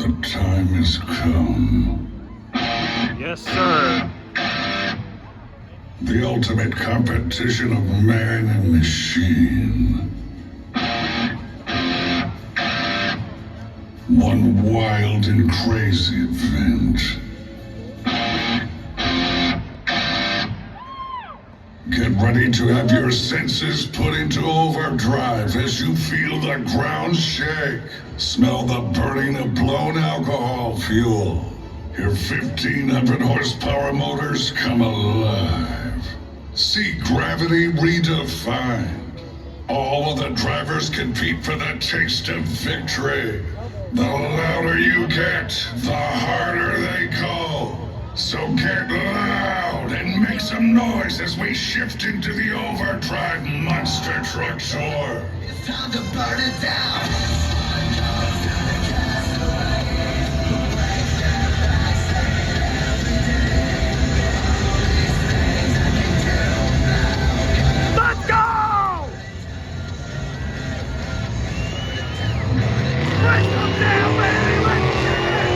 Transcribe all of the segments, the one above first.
The time has come. Yes, sir. The ultimate competition of man and machine. One wild and crazy event. Get ready to have your senses put into overdrive as you feel the ground shake. Smell the burning of blown alcohol fuel. Your 1,500 horsepower motors come alive. See gravity redefined. All of the drivers compete for the taste of victory. The louder you get, the harder they go. So get loud and make some noise as we shift into the overdrive monster truck tour. It's time to burn it down. Let's go! Break them down, baby! Let's get it!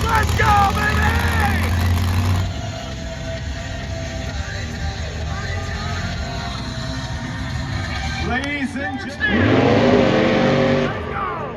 Let's go, baby! Ladies and gentlemen, let's go!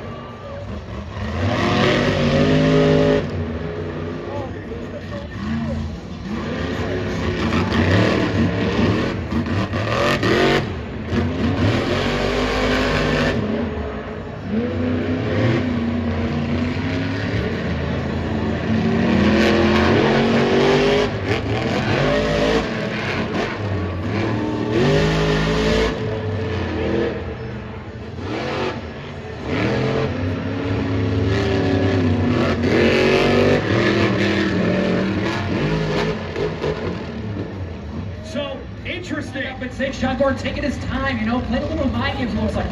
So interesting, but say Shotguard taking his time, you know, playing a little mind games. Looks like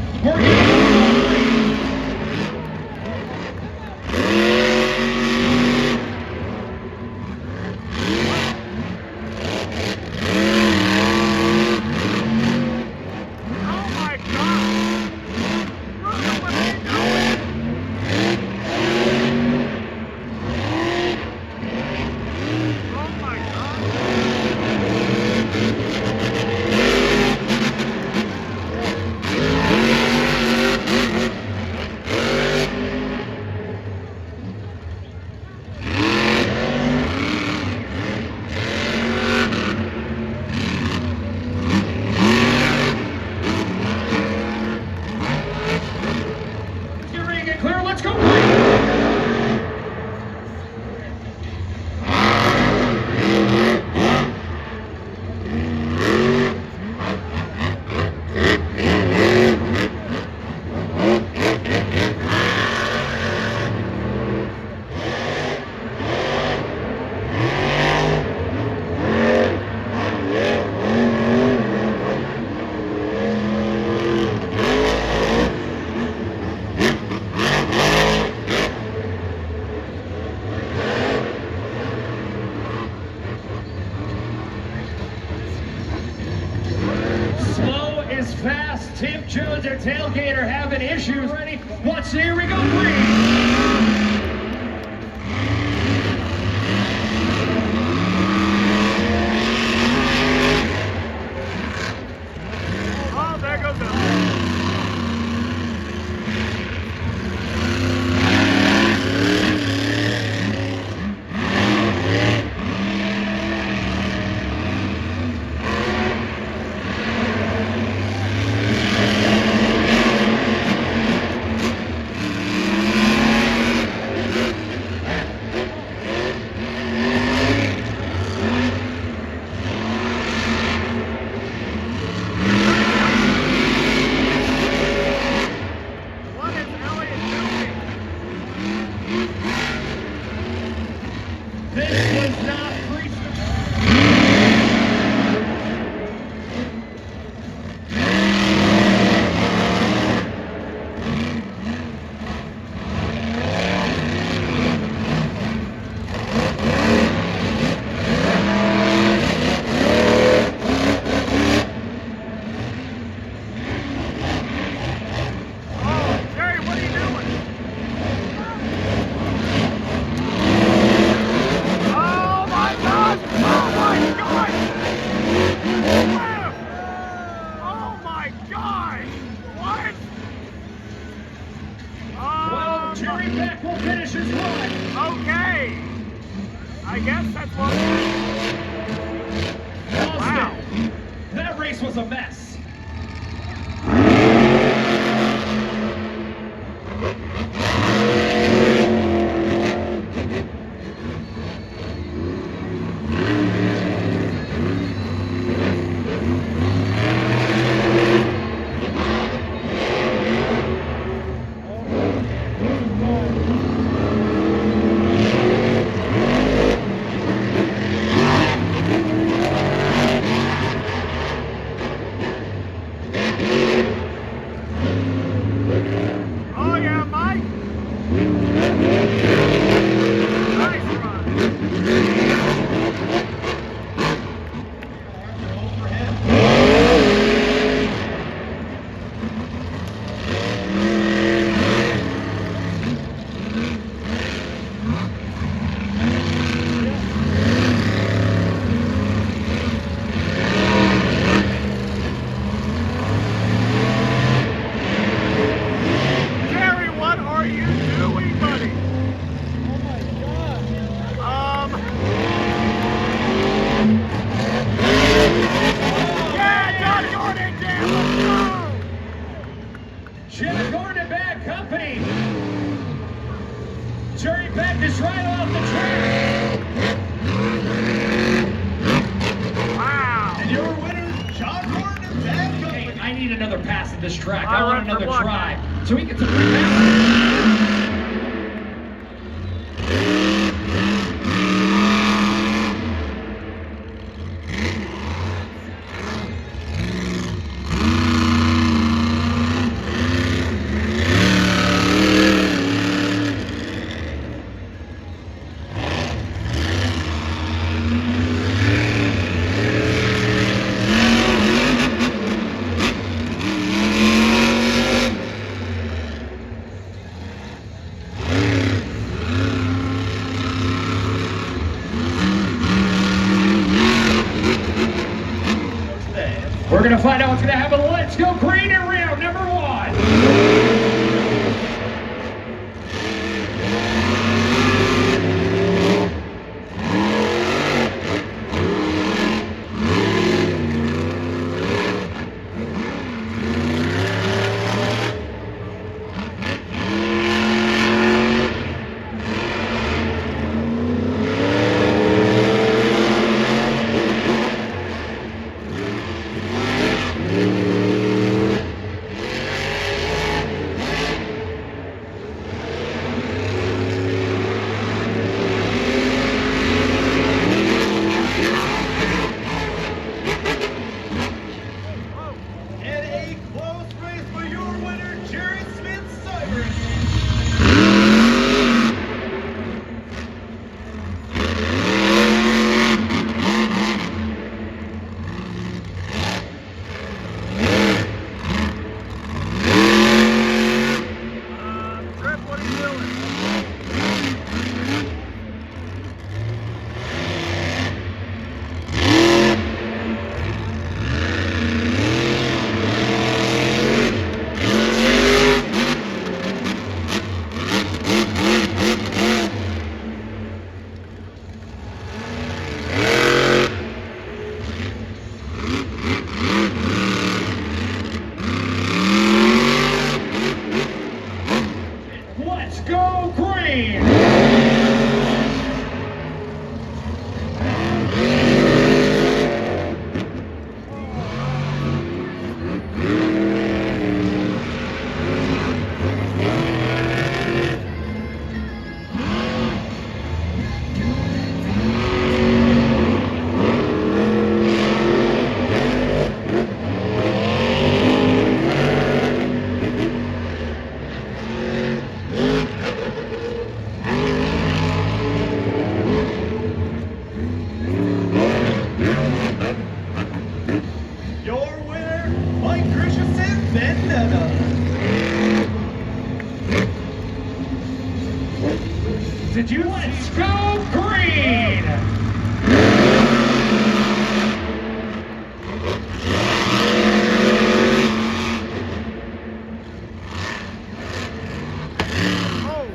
Oh my god! Look at what they're doing! Oh my god! get ready to get clear. Let's go. Slow is fast. Tim Jones and Tailgator having issues. Ready? Watch. Here we go. Three. Oh, there goes the... and Beck will finish his run. Okay. I guess that's what. Wow. Austin, that race was a mess. Oh yeah, Mike. Nice run. Jerry, what are you doing, buddy? Yeah, John Gordon, damn, let's go! Jim Gordon and Bad Company. Jerry Beck is right off the track. Wow. And your winner, John Gordon and Bad Company. Hey, I need another pass at this track. I I want run for another Blockhead. try. So we get to prevent. We're going to find out what's going to happen. Let's go green in round number 1. And a close race for your winner, Jerry Smith Cybert. Tripp, what are you doing? Let's go green. Your winner, Mike Christensen, Vendetta. Did you? Let's go green. Oh,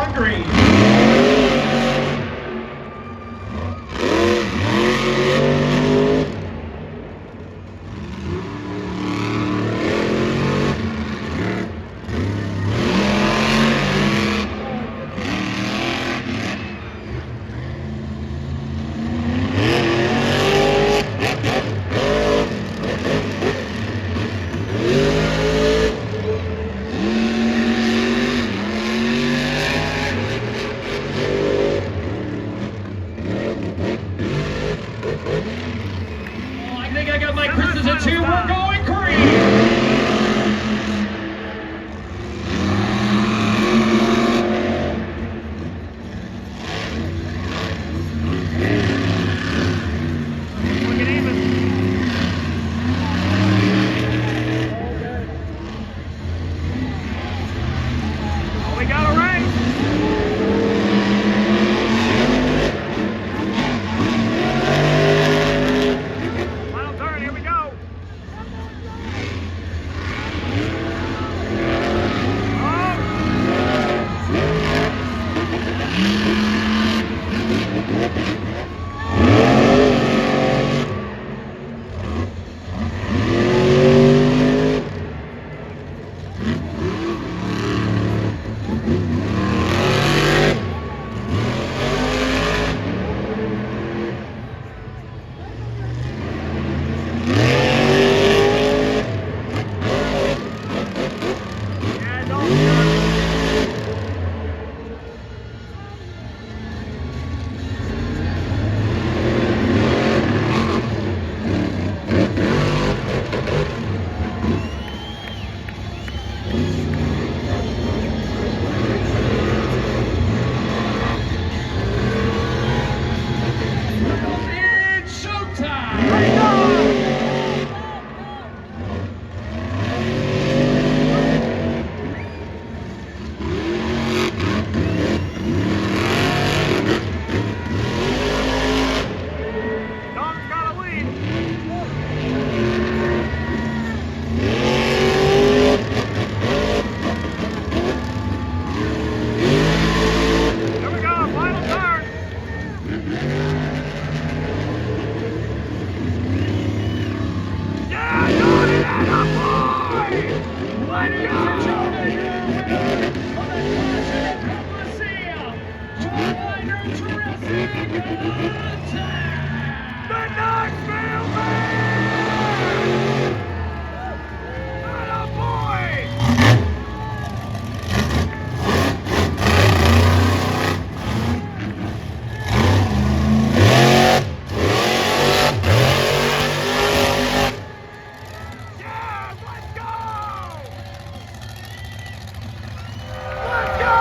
on green. I think I got my Christensen too. We're going green. Look at even. We got a race. Final turn, here we go. Yeah, Dalton. It's showtime. Dalton's got a lead. Here we go, final turn. Yeah, Dalton and a boy! Let's go! The Knoxville Man! And a boy! Yeah, let's go! Let's go!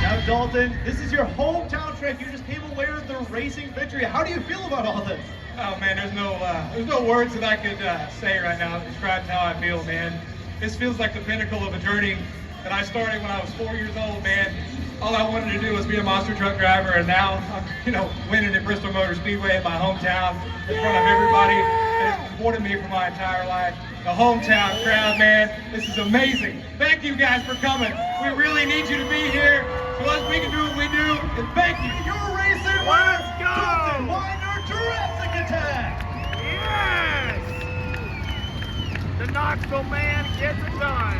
Now, Dalton, this is your hometown track. You just came away with the racing victory. How do you feel about all this? Oh man, there's no words that I could say right now that describes how I feel, man. This feels like the pinnacle of a journey that I started when I was 4 years old, man. All I wanted to do was be a monster truck driver, and now I'm, winning at Bristol Motor Speedway in my hometown in front of everybody that has supported me for my entire life. The hometown crowd, man, this is amazing. Thank you guys for coming. We really need you to be here so we can do what we do, and thank you. Your racing Let's winner, go! Dalton Widner, Jurassic Attack! Yes! The Knoxville Man gets it done.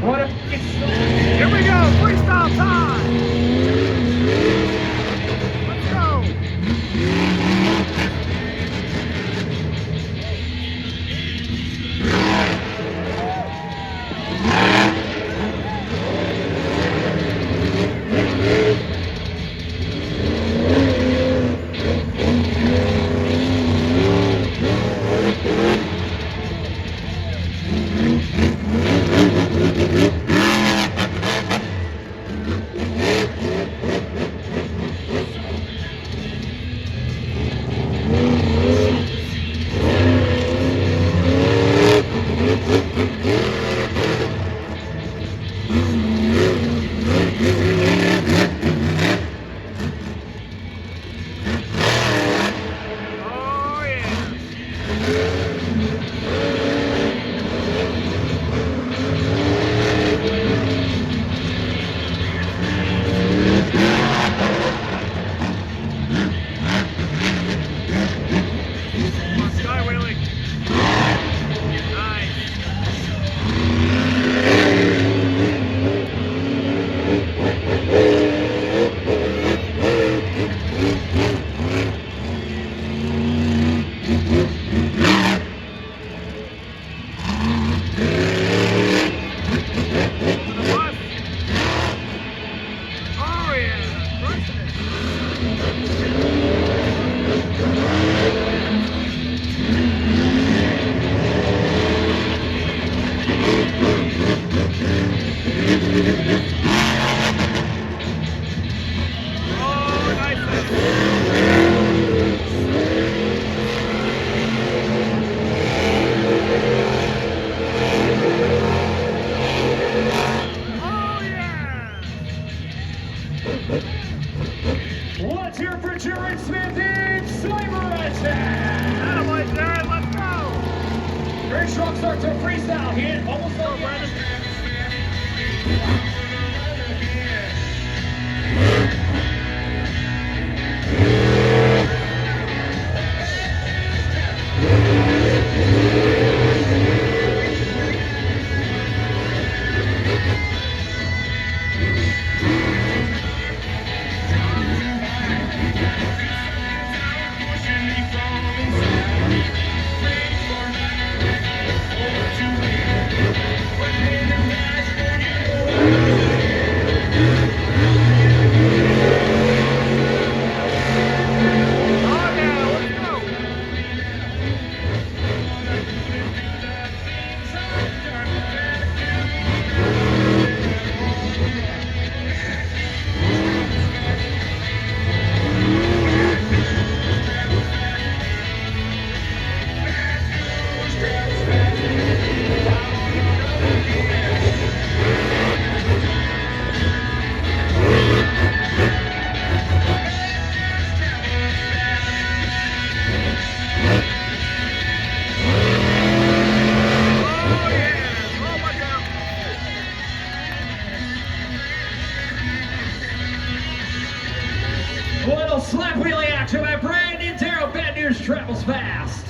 What a Here we go, freestyle time! Let's go! Very strong start to Freestyle. Hit almost on the edge. Little slap wheelie action by brand new Darrow. Bad news travels fast.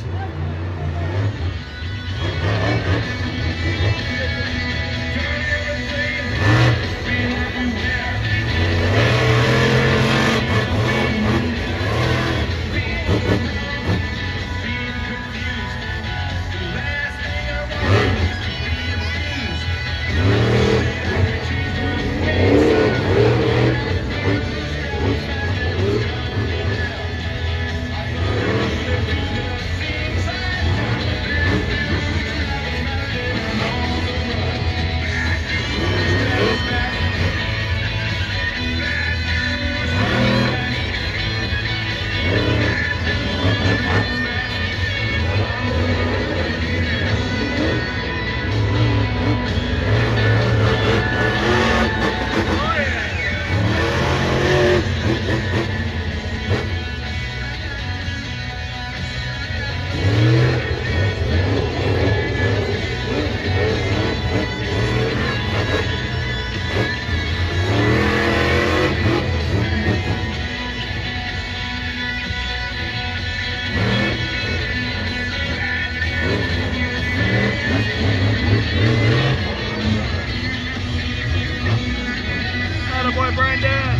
Boy, Brandon.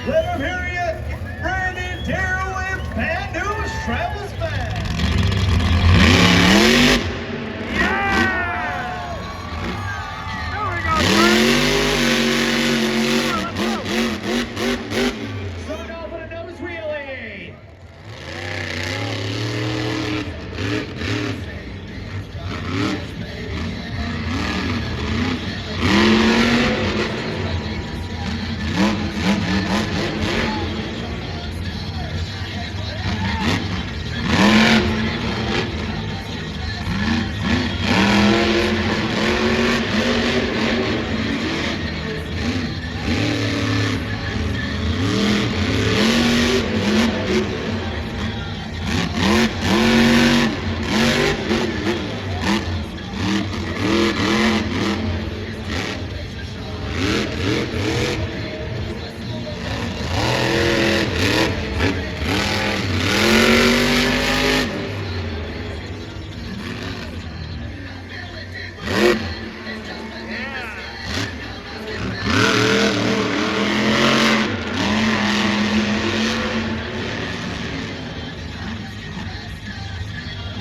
Let him hear you. Brandon Darrow with Bad News Travels Fast. Someone off with a nose wheelie.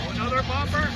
Another bumper.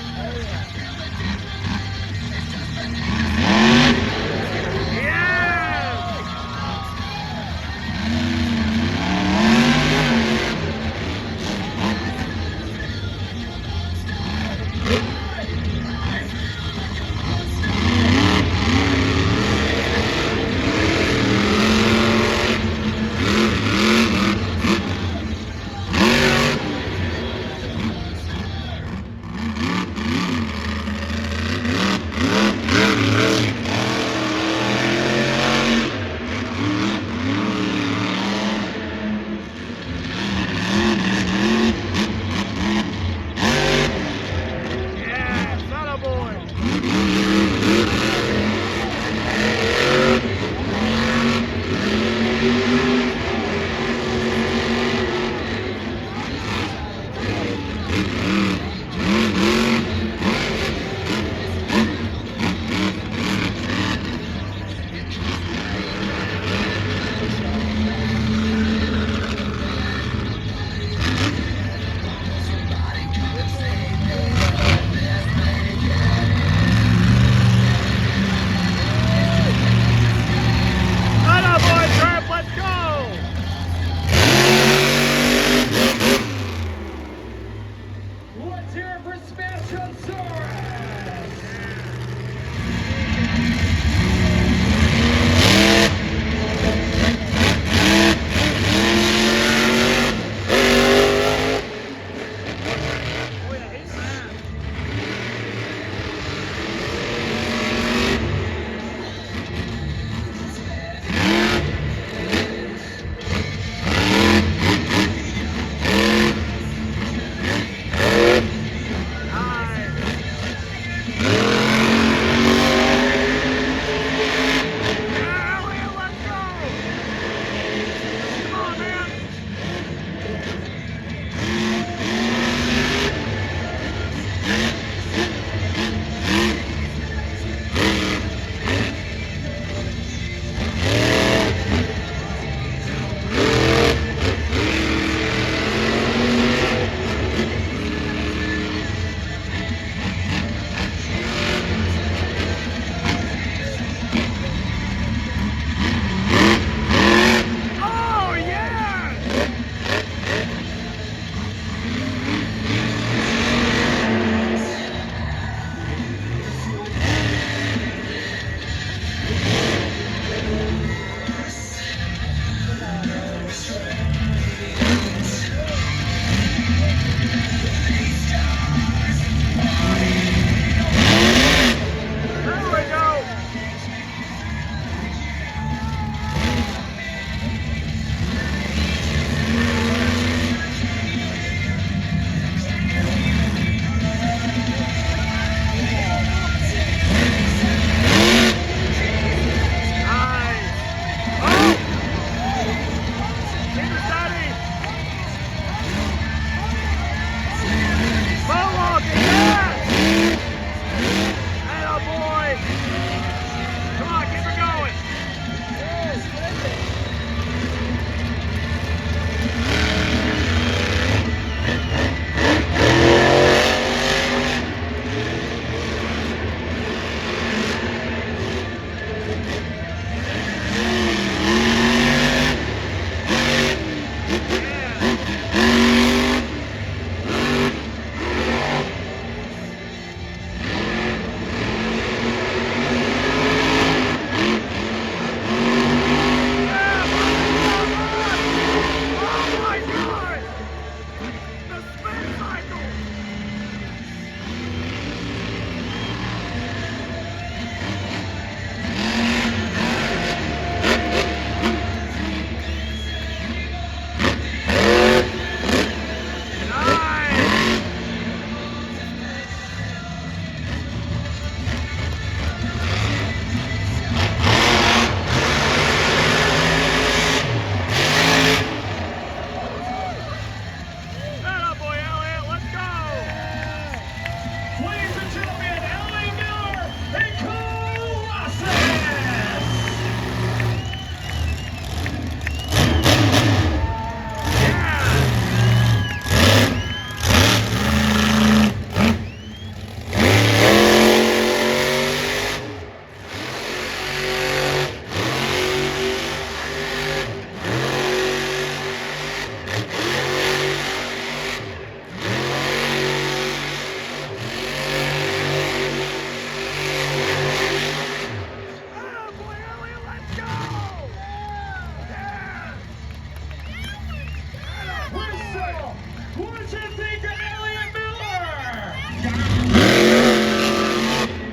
Christensen, thinker Elliott Miller.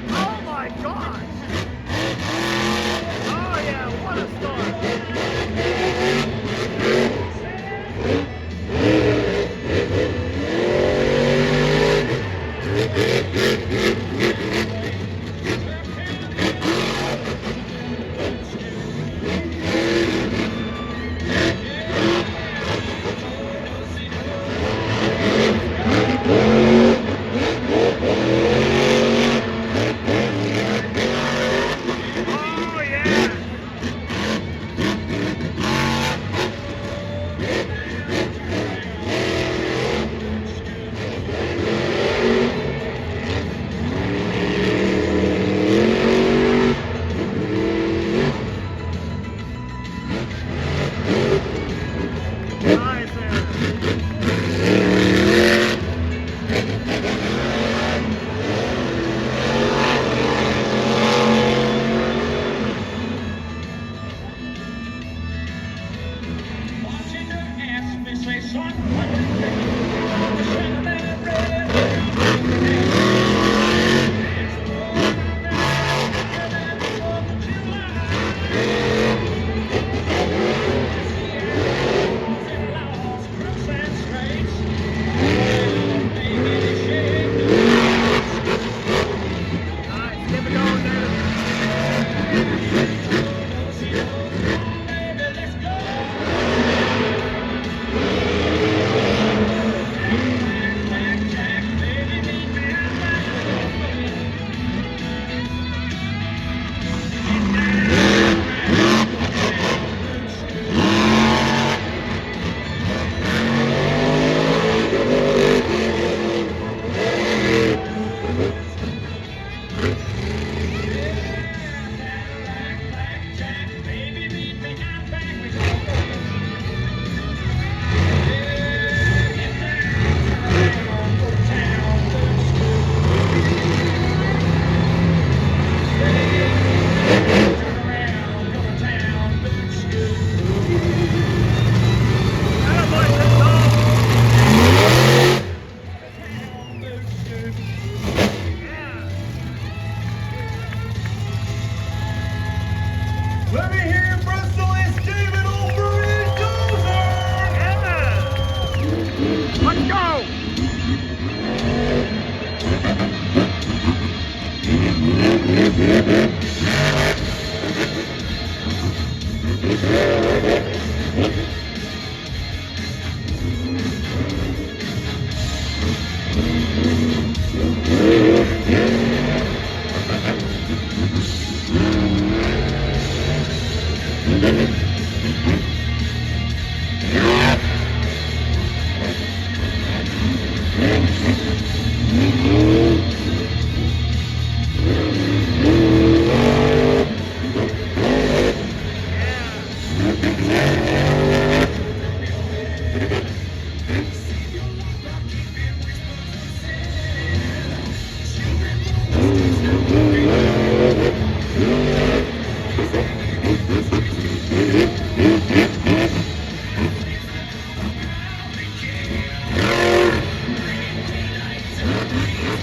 Oh my God! Oh yeah, what a start! Oh yeah! Nice there. Watching her ask me, say, son, what do you think? I'm a Chevrolet red. Nice, keep it going there. Attaboy, Pistol! Let me hear in Bristol is David Olfert and Dozer. Yeah! Let's go!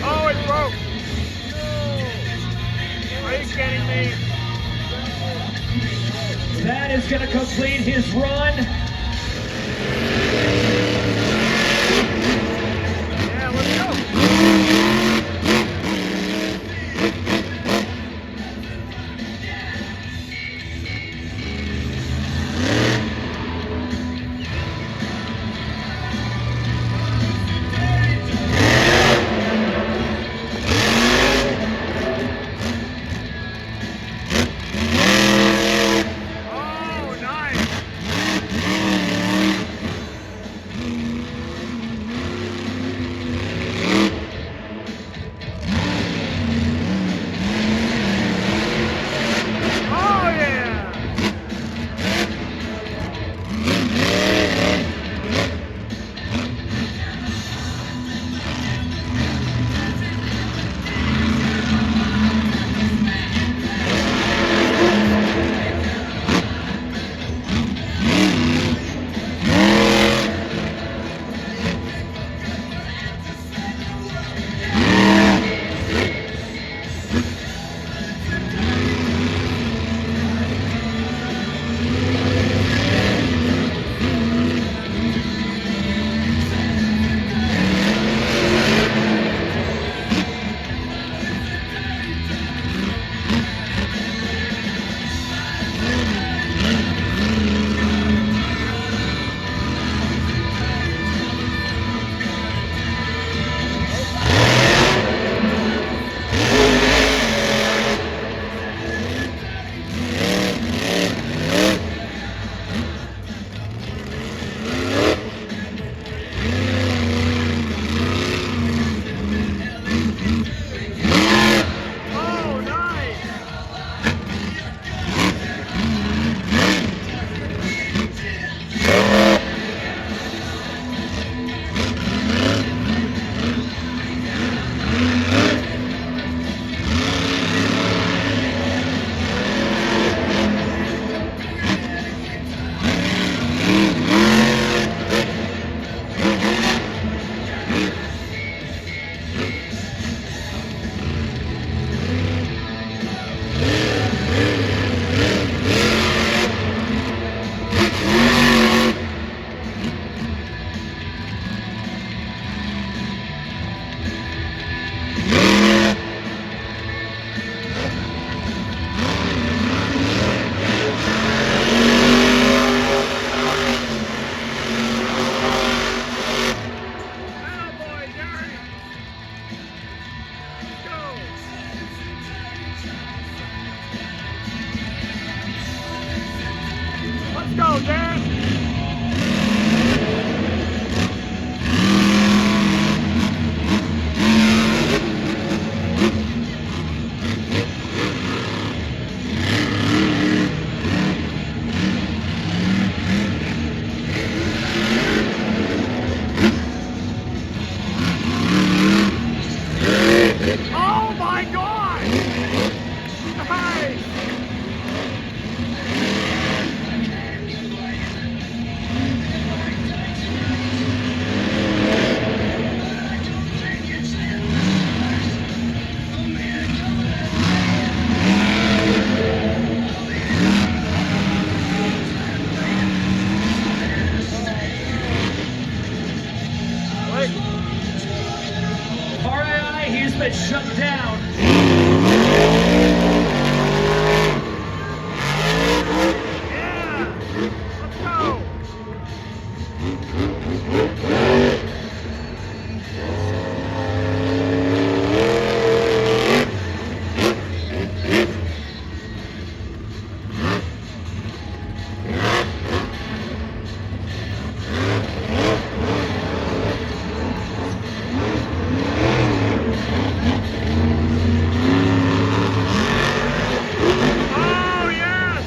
Oh, it broke! No! Are you kidding me? That is going to complete his run. Yeah, let's go! Oh, nice! quick. RII, he's been shut down. Yeah. Let's go. Oh, yes.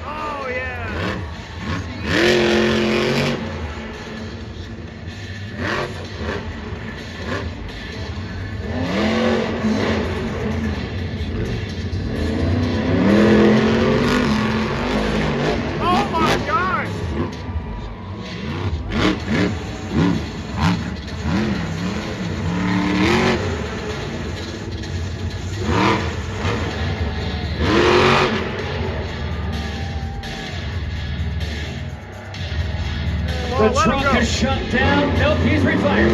Oh, yeah. Oh my gosh! Come The on, let him truck go. is shut down. Nope, he's refired.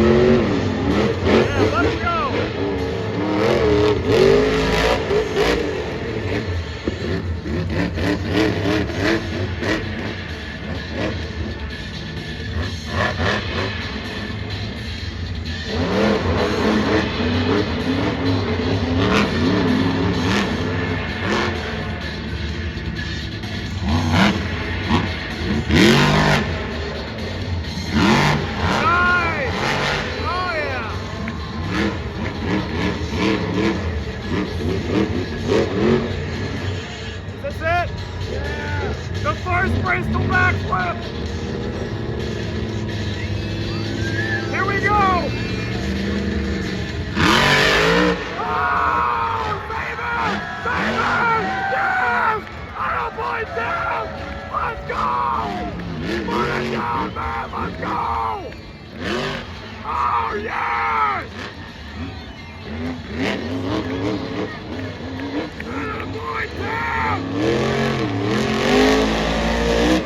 Yeah, let him go. Nice! Oh yeah! Is this it? Yeah! The first Bristol backflip! Here we go! Oh! Save it! Save it! Yes! Auto point down! Let's go! Put it down, man! Let's go! Oh, yes! Auto point down!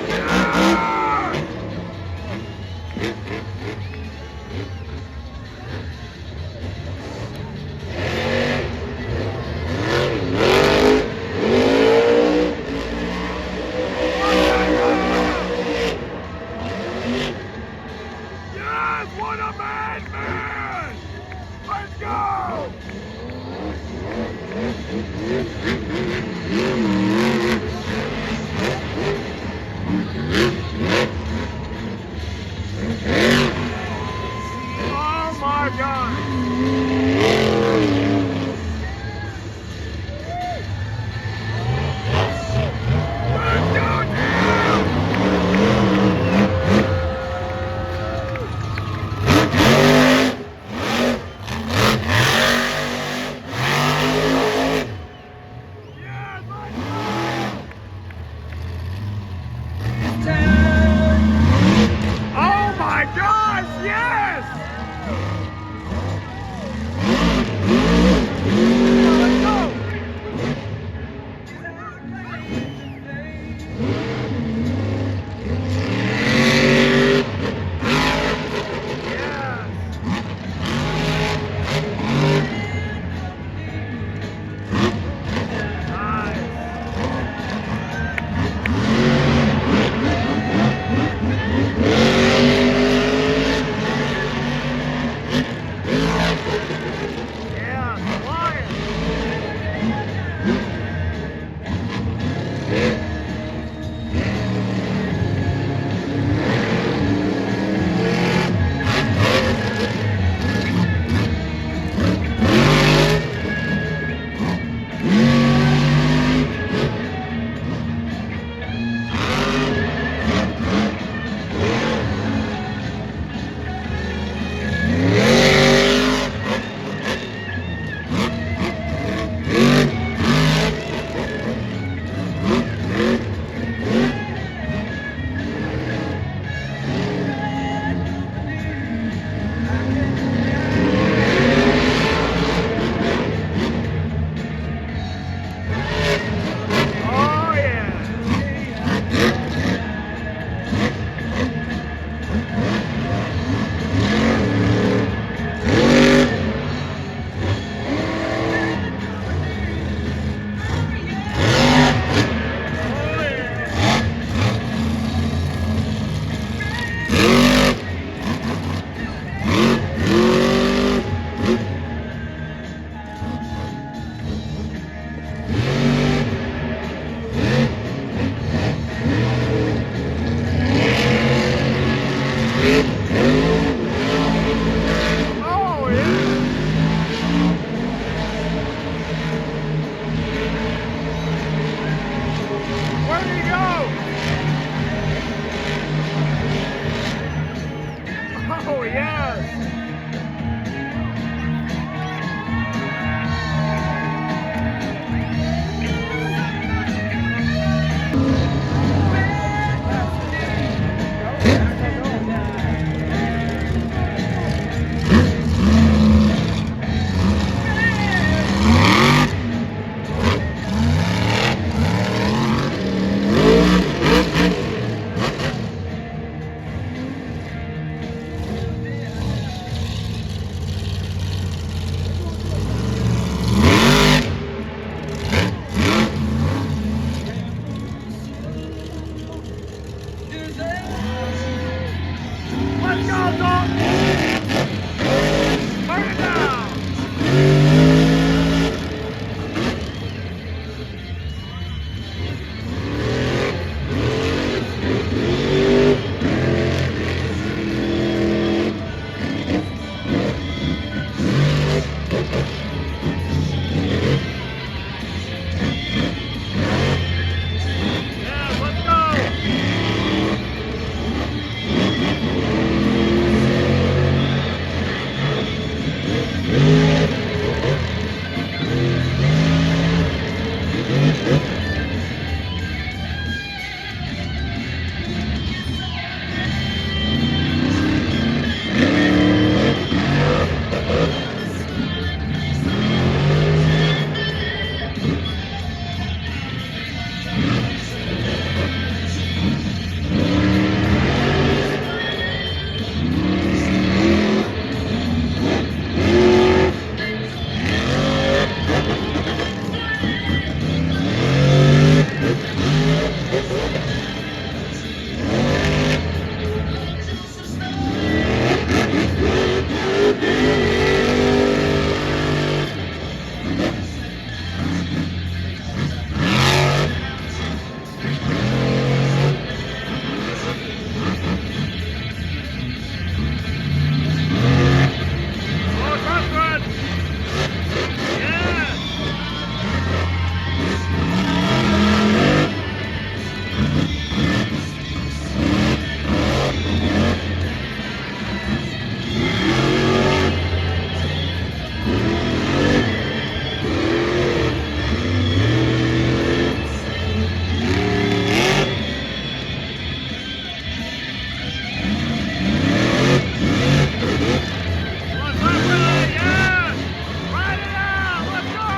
Yes! Yes, what a madman! Let's go! Ready to go! Oh, yes! Let's go, Dalton! Burn it down! Yeah, let's go! Oh, that's good! Yeah! Come on, Blackwell, yeah! Ride it out! Let's go!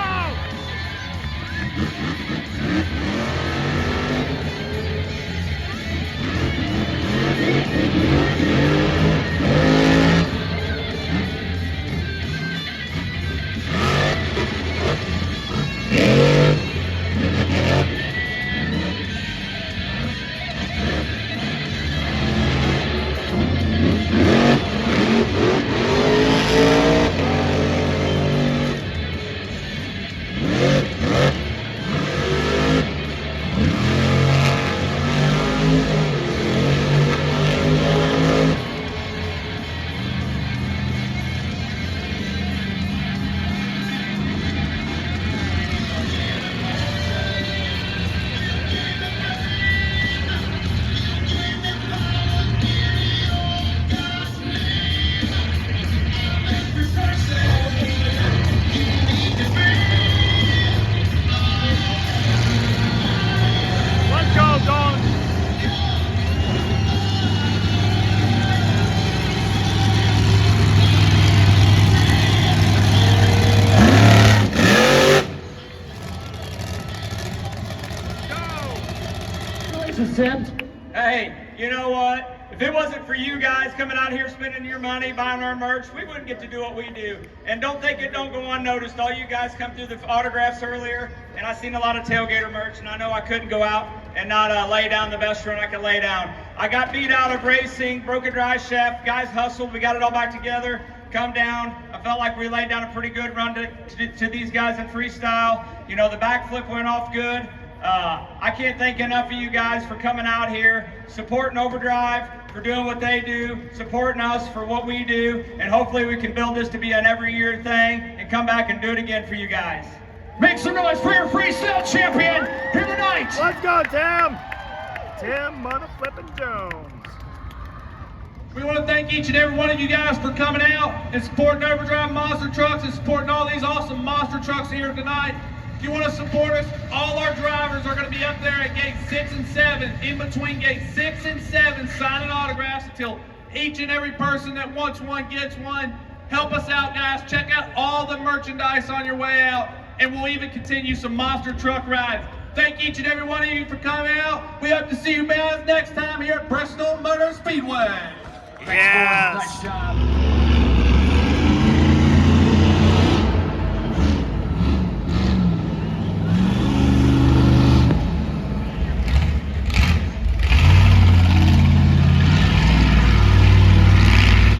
Let's go, Dalton! Hey, you know what? If it wasn't for you guys coming out here spending your money buying our merch, we wouldn't get to do what we do. And don't think it don't go unnoticed. All you guys come through the autographs earlier, and I seen a lot of Tailgator merch, and I know I couldn't go out and not lay down the best run I could lay down. I got beat out of racing, broke a drive shaft, guys hustled, we got it all back together, come down. I felt like we laid down a pretty good run to these guys in freestyle. You know, the backflip went off good. I can't thank enough of you guys for coming out here, supporting Overdrive, for doing what they do, supporting us for what we do, and hopefully we can build this to be an every year thing and come back and do it again for you guys. Make some noise for your freestyle champion here tonight. Let's go, Tim. Tim motherflippin' Jones. We want to thank each and every one of you guys for coming out and supporting Overdrive Monster Trucks and supporting all these awesome monster trucks here tonight. If you want to support us, all our drivers are going to be up there at gate 6 and 7, in between gate 6 and 7, signing autographs until each and every person that wants one gets one. Help us out, guys. Check out all the merchandise on your way out, and we'll even continue some monster truck rides. Thank each and every one of you for coming out. We hope to see you guys next time here at Bristol Motor Speedway. Yes. Nice job.